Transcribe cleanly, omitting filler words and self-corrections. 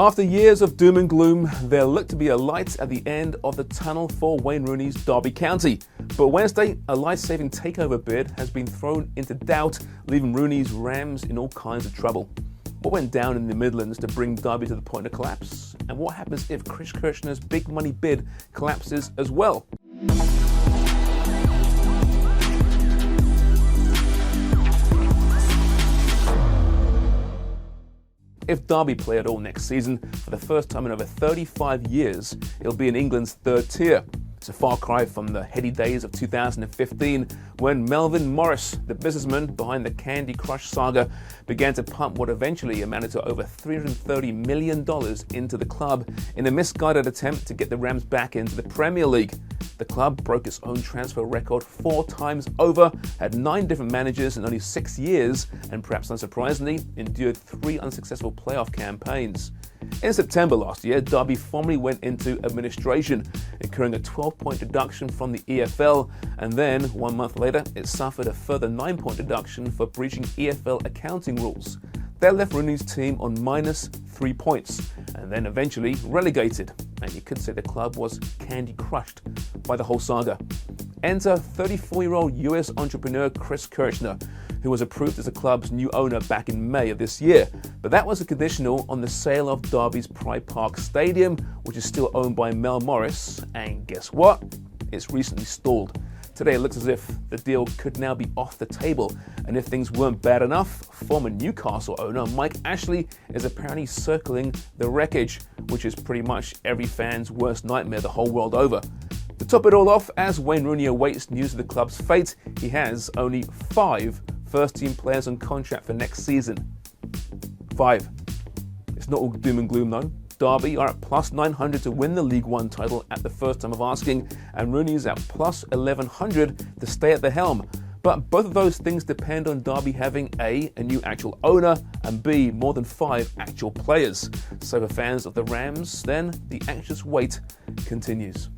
After years of doom and gloom, there looked to be a light at the end of the tunnel for Wayne Rooney's Derby County. But Wednesday, a life-saving takeover bid has been thrown into doubt, leaving Rooney's Rams in all kinds of trouble. What went down in the Midlands to bring Derby to the point of collapse? And what happens if Chris Kirchner's big money bid collapses as well? If Derby play at all next season, for the first time in over 35 years, it'll be in England's third tier. It's a far cry from the heady days of 2015 when Melvin Morris, the businessman behind the Candy Crush saga, began to pump what eventually amounted to over $330 million into the club in a misguided attempt to get the Rams back into the Premier League. The club broke its own transfer record 4 times over, had 9 different managers in only 6 years, and perhaps unsurprisingly, endured 3 unsuccessful playoff campaigns. In September last year, Derby formally went into administration, incurring a 12-point deduction from the EFL, and then 1 month later, it suffered a further 9-point deduction for breaching EFL accounting rules. That left Rooney's team on -3 points, and then eventually relegated. And you could say the club was candy crushed by the whole saga. Enter 34-year-old US entrepreneur Chris Kirchner, who was approved as the club's new owner back in May of this year. But that was a conditional on the sale of Derby's Pride Park Stadium, which is still owned by Mel Morris. And guess what? It's recently stalled. Today it looks as if the deal could now be off the table. And if things weren't bad enough, former Newcastle owner Mike Ashley is apparently circling the wreckage, which is pretty much every fan's worst nightmare the whole world over. To top it all off, as Wayne Rooney awaits news of the club's fate, he has only 5 first-team players on contract for next season. 5. It's not all doom and gloom though. Derby are at plus 900 to win the League One title at the first time of asking, and Rooney's at plus 1100 to stay at the helm. But both of those things depend on Derby having A new actual owner, and B, more than 5 actual players. So for fans of the Rams, then the anxious wait continues.